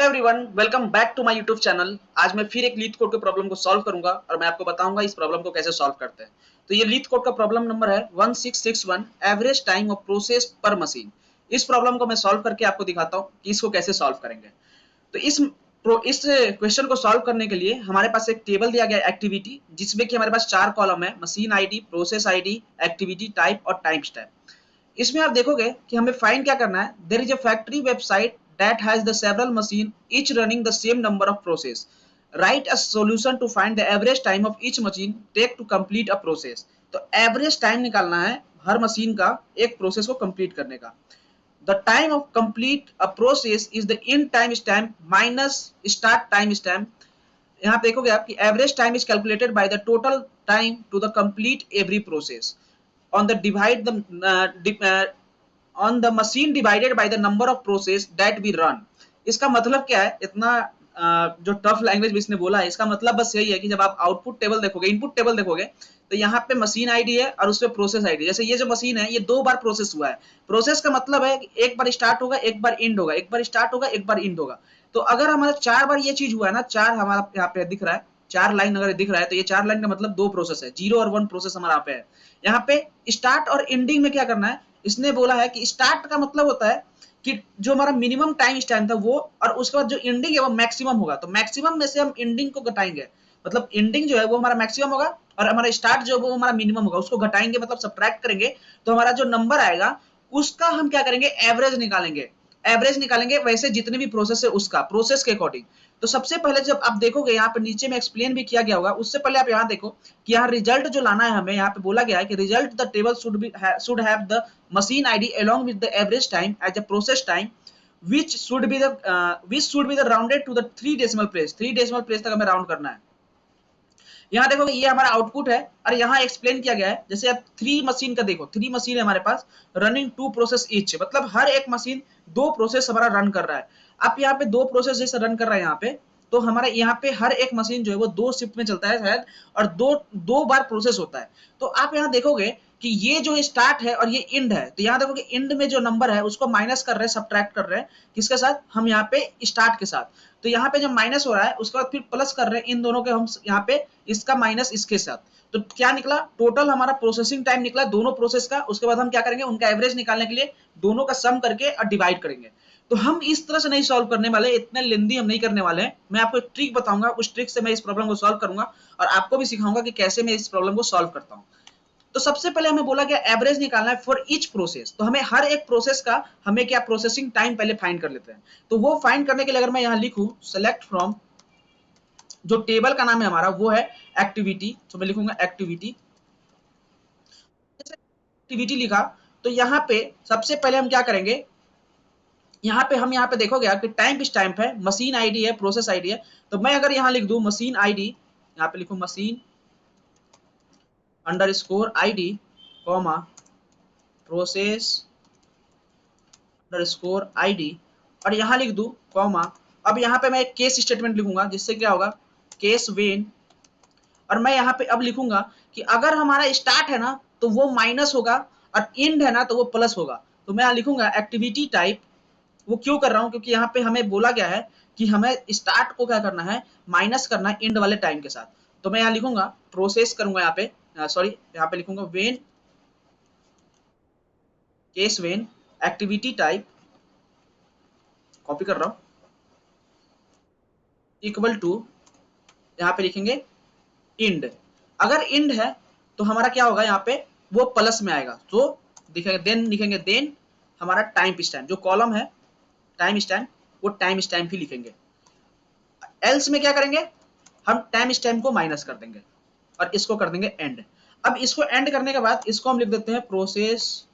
Hello everyone, welcome back to my YouTube channel. आज मैं फिर एक लीथ कोड के प्रॉब्लम को सॉल्व करूंगा और मैं आपको बताऊंगा इस प्रॉब्लम को कैसे सॉल्व करते हैं। तो ये लीथ कोड का प्रॉब्लम नंबर है 1661, एवरेज टाइम ऑफ प्रोसेस पर मशीन। इस प्रॉब्लम को मैं सॉल्व करके आपको दिखाता हूँ कि इसको कैसे सॉल्व करेंगे। तो इस क्वेश्चन को सॉल्व करने के लिए हमारे पास एक टेबल दिया गया एक्टिविटी, जिसमें कि हमारे पास 4 कॉलम है: machine ID, process ID, activity type और टाइम स्टैम्प। इसमें आप देखोगे कि हमें फाइंड क्या करना है। There is a factory website that has the several machine each running the same number of process. Right a solution to find the average time of each machine take to complete a process. तो average time निकालना है हर machine का एक process को complete करने का। The time of complete a process is the end time stamp minus start time stamp. यहाँ पे देखोगे आप कि average time is calculated by the total time to the complete every process on the divide the on the machine divided by the number of process that we run। इसका मतलब क्या है? इतना जो टफ लैंग्वेज इसने बोला है, इसका मतलब बस यही है कि जब आप आउटपुट टेबल देखोगे, इनपुट टेबल देखोगे, तो यहाँ पे मशीन आईडी है और उसपे प्रोसेस आईडी। जैसे ये जो मशीन है, ये 2 बार प्रोसेस हुआ है। प्रोसेस का मतलब है कि एक बार स्टार्ट होगा, एक बार एंड होगा, एक बार स्टार्ट होगा, एक बार एंड होगा। तो अगर हमारा 4 बार ये चीज हुआ है ना, 4 हमारा यहाँ पे दिख रहा है, 4 लाइन अगर दिख रहा है, तो ये 4 लाइन का मतलब 2 प्रोसेस है, 0 और 1 प्रोसेस हमारा यहाँ पे है। यहाँ पे स्टार्ट और एंडिंग में क्या करना है, इसने बोला है कि स्टार्ट का मतलब होता है कि जो हमारा मिनिमम टाइम स्टैम्प था वो, और उसके बाद जो एंडिंग है वो मैक्सिमम होगा। तो मैक्सिमम में से हम एंडिंग को घटाएंगे, मतलब एंडिंग जो है वो हमारा मैक्सिमम होगा और हमारा स्टार्ट जो है वो हमारा मिनिमम होगा। उसको घटाएंगे मतलब सब्ट्रैक्ट करेंगे, तो हमारा जो नंबर आएगा उसका हम क्या करेंगे, एवरेज निकालेंगे। एवरेज निकालेंगे वैसे जितने भी प्रोसेस है उसका, प्रोसेस के अकॉर्डिंग। तो सबसे पहले जब आप देखोगे, यहाँ पे नीचे में एक्सप्लेन भी किया गया होगा, उससे पहले आप यहाँ देखो कि यहाँ रिजल्ट जो लाना है हमें, यहाँ पे बोला गया है कि result the table should have the machine ID along with the average time as a process time which should be the rounded to the 3 decimal place। 3 decimal place तक हमें राउंड करना है। यहाँ देखोगे ये हमारा आउटपुट है और यहाँ एक्सप्लेन किया गया है। जैसे आप 3 मशीन का देखो, 3 मशीन है हमारे पास, रनिंग 2 प्रोसेस ईच, मतलब हर एक मशीन 2 प्रोसेस हमारा रन कर रहा है। आप यहाँ पे 2 प्रोसेस जैसे रन कर रहा है यहाँ पे, तो हमारा यहाँ पे हर एक मशीन जो है वो 2 शिफ्ट में चलता है शायद, और दो बार प्रोसेस होता है। तो आप यहाँ देखोगे कि ये जो स्टार्ट है और ये एंड है, तो यहाँ देखोगे एंड में जो नंबर है उसको माइनस कर रहे हैं, सब्ट्रैक्ट कर रहे हैं किसके साथ, हम यहाँ पे स्टार्ट के साथ। तो यहाँ पे जब माइनस हो रहा है उसके बाद फिर प्लस कर रहे हैं इन दोनों के हम यहाँ पे, इसका माइनस इसके साथ। तो क्या निकला, टोटल हमारा प्रोसेसिंग टाइम निकला दोनों प्रोसेस का। उसके बाद हम क्या करेंगे, उनका एवरेज निकालने के लिए दोनों का सम करके और डिवाइड करेंगे। तो हम इस तरह से नहीं सॉल्व करने वाले, इतने लेंदी हम नहीं करने वाले हैं। मैं आपको एक ट्रिक बताऊंगा, उस ट्रिक से मैं इस प्रॉब्लम को सॉल्व करूंगा और आपको भी सिखाऊंगा कि कैसे मैं इस प्रॉब्लम को सॉल्व करता हूँ। तो सबसे पहले हमें बोला गया एवरेज निकालना है फॉर ईच प्रोसेस। तो हमें हर एक प्रोसेस का हमें क्या प्रोसेसिंग टाइम पहले फाइंड कर लेते हैं। तो वो फाइंड करने के लिए अगर मैं यहाँ लिखूं सेलेक्ट फ्रॉम, जो टेबल का नाम है हमारा वो है एक्टिविटी, तो मैं लिखूंगा एक्टिविटी। जैसे एक्टिविटी लिखा, तो यहाँ पे सबसे पहले हम क्या करेंगे, यहाँ पे देखोगे कि टाइम स्टैम्प है, मशीन आईडी है, प्रोसेस आईडी है। तो मैं अगर यहाँ लिख दूं मशीन आईडी, यहाँ पे लिखूं machine underscore ID comma process underscore ID, और यहाँ लिख दूं कॉमा। अब यहाँ पे मैं एक केस स्टेटमेंट लिखूंगा, जिससे क्या होगा, केस वेन। और मैं यहाँ पे अब लिखूंगा कि अगर हमारा स्टार्ट है ना तो वो माइनस होगा, और एंड है ना तो वो प्लस होगा। तो मैं यहाँ लिखूंगा एक्टिविटी टाइप। वो क्यों कर रहा हूँ, क्योंकि यहाँ पे हमें बोला गया है कि हमें स्टार्ट को क्या करना है, माइनस करना है एंड वाले टाइम के साथ। तो मैं यहाँ लिखूंगा प्रोसेस करूंगा, यहाँ पे सॉरी यहाँ पे लिखूंगा when, case when activity type, copy कर रहा हूँ, इक्वल टू, यहाँ पे लिखेंगे इंड। अगर इंड है तो हमारा क्या होगा, यहाँ पे वो प्लस में आएगा, तो दिखेंगे देन, लिखेंगे देन हमारा टाइम स्टैम्प, जो कॉलम है टाइम स्टैम्प, वो टाइम स्टैम्प ही लिखेंगे। एल्स में क्या करेंगे, हम टाइम स्टैम्प को माइनस कर देंगे और इसको कर देंगे एंड। अब इसको एंड करने के बाद इसको हम लिख देते हैं प्रोसेस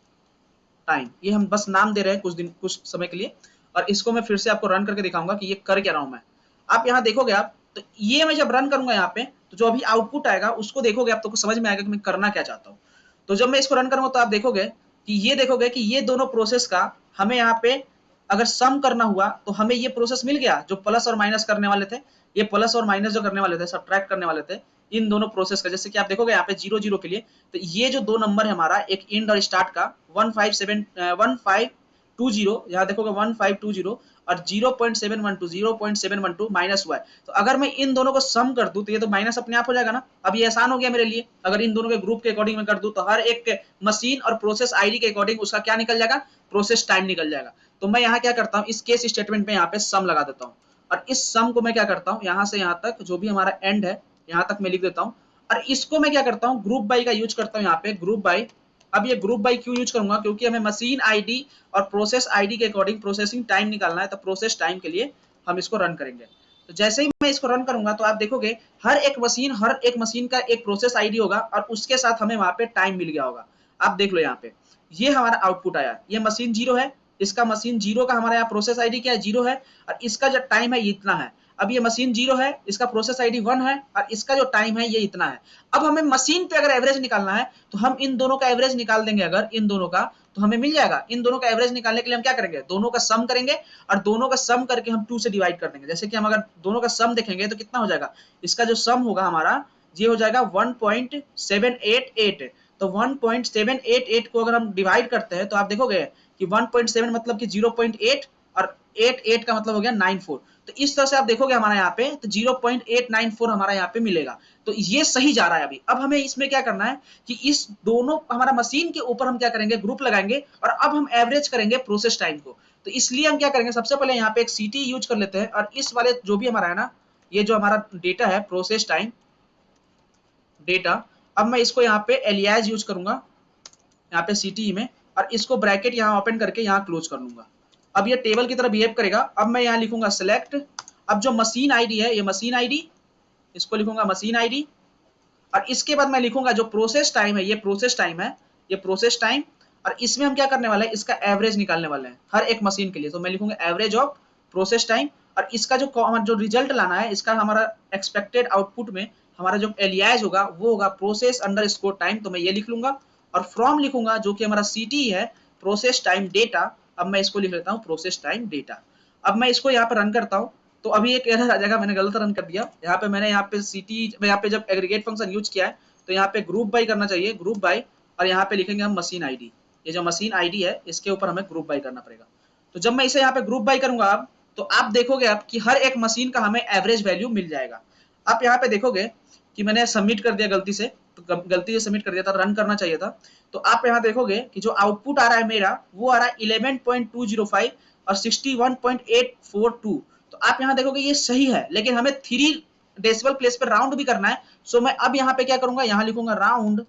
टाइम। ये हम बस नाम दे रहे हैं कुछ दिन, कुछ समय के लिए। और इसको मैं फिर से आपको रन करके दिखाऊंगा कि ये कर क्या रहा हूं मैं। आप यहाँ देखोगे आप, तो ये मैं जब रन करूंगा यहाँ पे, तो जो अभी आउटपुट आएगा उसको देखोगे आप, तो समझ में आएगा कि मैं करना क्या चाहता हूँ। तो जब मैं इसको रन करूंगा तो आप देखोगे कि ये दोनों प्रोसेस का हमें यहाँ पे अगर सम करना हुआ तो हमें ये प्रोसेस मिल गया, जो प्लस और माइनस करने वाले थे, ये प्लस और माइनस जो करने वाले थे, सब्ट्रैक्ट करने वाले थे इन दोनों प्रोसेस का। जैसे कि आप देखोगे यहाँ पे 0 0 के लिए, तो ये जो 2 नंबर है हमारा, एक एंड और स्टार्ट का, 1520, यहाँ देखोगे 1520, और 0.712 0.712 माइनस हुआ है। तो अगर मैं इन दोनों को सम कर दूं तो ये तो माइनस अपने आप हो जाएगा ना। अब ये आसान हो गया मेरे लिए, अगर इन दोनों के ग्रुप के अकॉर्डिंग मैं कर दूं तो हर एक मशीन और प्रोसेस आईडी के अकॉर्डिंग उसका क्या निकल जाएगा, प्रोसेस टाइम निकल जाएगा। तो मैं यहाँ क्या करता हूँ, इस केस स्टेटमेंट में यहाँ पे सम लगा देता हूँ, और इस सम को मैं क्या करता हूँ, यहाँ से यहाँ तक जो भी हमारा एंड है यहाँ तक मैं लिख देता हूँ, और इसको मैं क्या करता हूँ, ग्रुप बाई का यूज करता हूँ यहाँ पे, ग्रुप बाई। अब ये ग्रुप बाई क्यों यूज करूंगा, क्योंकि हमें मशीन आईडी और प्रोसेस आईडी के अकॉर्डिंग प्रोसेसिंग टाइम निकालना है, तो प्रोसेस टाइम के लिए हम इसको रन करेंगे। तो जैसे ही मैं इसको रन करूंगा तो आप देखोगे हर एक मशीन का एक प्रोसेस आईडी होगा और उसके साथ हमें वहां पे टाइम मिल गया होगा। आप देख लो यहाँ पे ये हमारा आउटपुट आया, ये मशीन जीरो है, इसका मशीन जीरो का हमारे यहाँ प्रोसेस आईडी क्या है, जीरो है, और इसका जो टाइम है ये इतना है। अब ये मशीन जीरो है, इसका प्रोसेस आईडी 1 है, और इसका जो टाइम है ये इतना है। अब हमें मशीन पे अगर एवरेज निकालना है तो हम इन दोनों का एवरेज निकाल देंगे, अगर इन दोनों का, तो हमें मिल जाएगा। इन दोनों का एवरेज निकालने के लिए हम क्या करेंगे, दोनों का सम करेंगे, और दोनों का सम करके हम 2 से डिवाइड कर देंगे। जैसे कि हम अगर दोनों का सम देखेंगे तो कितना हो जाएगा, इसका जो सम होगा हमारा ये हो जाएगा 1.788। तो 1.788 को अगर हम डिवाइड करते हैं तो आप देखोगे कि 1.7 मतलब कि 0.8, और 88 का मतलब हो गया 94। तो इस तरह से आप देखोगे हमारा यहाँ पे तो 0.894 हमारा यहाँ पे मिलेगा। तो ये सही जा रहा है अभी। अब हमें इसमें क्या करना है कि इस दोनों हमारा मशीन के ऊपर हम क्या करेंगे, ग्रुप लगाएंगे, और अब हम एवरेज करेंगे प्रोसेस टाइम को। तो इसलिए हम क्या करेंगे, सबसे पहले यहाँ पे एक सीटी यूज कर लेते हैं, और इस वाले जो भी हमारा है ना, ये जो हमारा डेटा है प्रोसेस टाइम डेटा, अब मैं इसको यहाँ पे एलियास यूज करूंगा यहाँ पे सीटी में, और इसको ब्रैकेट यहाँ ओपन करके यहाँ क्लोज कर लूंगा। अब ये टेबल की तरह बिहेव करेगा। अब मैं यहाँ लिखूंगा सेलेक्ट, अब जो मशीन आईडी है ये मशीन आईडी, इसको लिखूंगा मशीन आईडी, और इसके बाद मैं लिखूंगा जो प्रोसेस टाइम है, ये प्रोसेस टाइम है, ये प्रोसेस टाइम, और इसमें हम क्या करने वाले हैं, इसका एवरेज निकालने वाले हैं हर एक मशीन के लिए। तो मैं लिखूंगा एवरेज ऑफ प्रोसेस टाइम, और इसका जो रिजल्ट लाना है, इसका हमारा एक्सपेक्टेड आउटपुट में हमारा जो एलियास होगा वो होगा प्रोसेस अंडर स्कोर टाइम। तो मैं ये लिख लूंगा, और फ्रॉम लिखूंगा जो कि हमारा सीटी है प्रोसेस टाइम डेटा। अब मैं इसको लिख लेता हूँ प्रोसेस टाइम डेटा। अब मैं इसको यहाँ पर रन करता हूँ तो अभी एक एरर आ जाएगा, मैंने गलत रन कर दिया। यहाँ पे मैंने यहाँ पे सीटी यहाँ पे जब एग्रीगेट फंक्शन यूज किया है तो यहाँ पे ग्रुप बाई करना चाहिए, ग्रुप बाई, और यहाँ पे लिखेंगे हम मशीन आईडी। ये जो मशीन आईडी है इसके ऊपर हमें ग्रुप बाई करना पड़ेगा। तो जब मैं इसे यहाँ पे ग्रुप बाई करूंगा अब, तो आप देखोगे आप कि हर एक मशीन का हमें एवरेज वैल्यू मिल जाएगा। आप यहाँ पे देखोगे कि मैंने सबमिट कर दिया गलती से, तो गलती से सबमिट कर दिया था, रन करना चाहिए था। तो आप यहाँ देखोगे कि जो आउटपुट आ रहा है मेरा वो आ रहा है 11.205 और 61.842। तो आप यहाँ देखोगे ये सही है, लेकिन हमें 3 डेसिमल प्लेस पर राउंड भी करना है। सो मैं अब यहाँ पे क्या करूंगा, यहाँ लिखूंगा राउंड।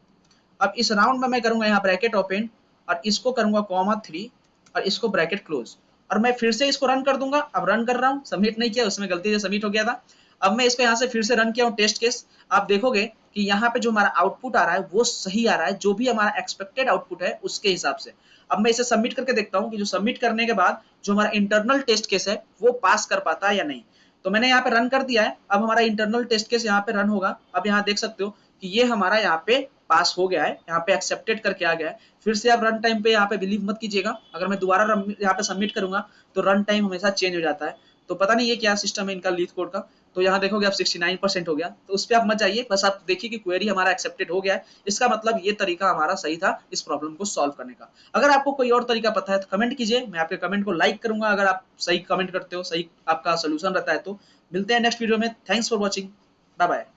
अब इस राउंड में मैं करूंगा यहाँ ब्रैकेट ओपन, और इसको करूंगा (3) और इसको ब्रैकेट क्लोज, और मैं फिर से इसको रन कर दूंगा। अब रन कर रहा हूँ, सबमिट नहीं किया, उसमें गलती से सबमिट हो गया था। अब मैं इसको यहाँ से फिर से रन किया हूँ टेस्ट केस। आप देखोगे कि यहाँ पे जो हमारा आउटपुट आ रहा है वो सही आ रहा है, जो भी हमारा एक्सपेक्टेड आउटपुट है उसके हिसाब से। अब मैं इसे सबमिट करके देखता हूँ कि जो सबमिट करने के बाद जो हमारा इंटरनल टेस्ट केस है वो पास कर पाता है या नहीं। तो मैंने यहाँ पे रन कर दिया है। अब हमारा इंटरनल टेस्ट केस यहाँ पे रन होगा। अब यहाँ देख सकते हो कि ये हमारा यहाँ पे पास हो गया है, यहाँ पे एक्सेप्टेड करके आ गया है। फिर से आप रन टाइम पे यहाँ पे बिलीव मत कीजिएगा, अगर मैं दोबारा यहाँ पे सबमिट करूंगा तो रन टाइम हमेशा चेंज हो जाता है। तो पता नहीं ये क्या सिस्टम है इनका लीथ कोड का। तो यहाँ देखोगे आप 69% हो गया, तो उस पर आप मत जाइए, बस आप देखिए कि क्वेरी हमारा एक्सेप्टेड हो गया है। इसका मतलब ये तरीका हमारा सही था इस प्रॉब्लम को सॉल्व करने का। अगर आपको कोई और तरीका पता है तो कमेंट कीजिए, मैं आपके कमेंट को लाइक करूंगा अगर आप सही कमेंट करते हो, सही आपका सोल्यूशन रहता है तो। मिलते हैं नेक्स्ट वीडियो में। Thanks for watching, bye bye.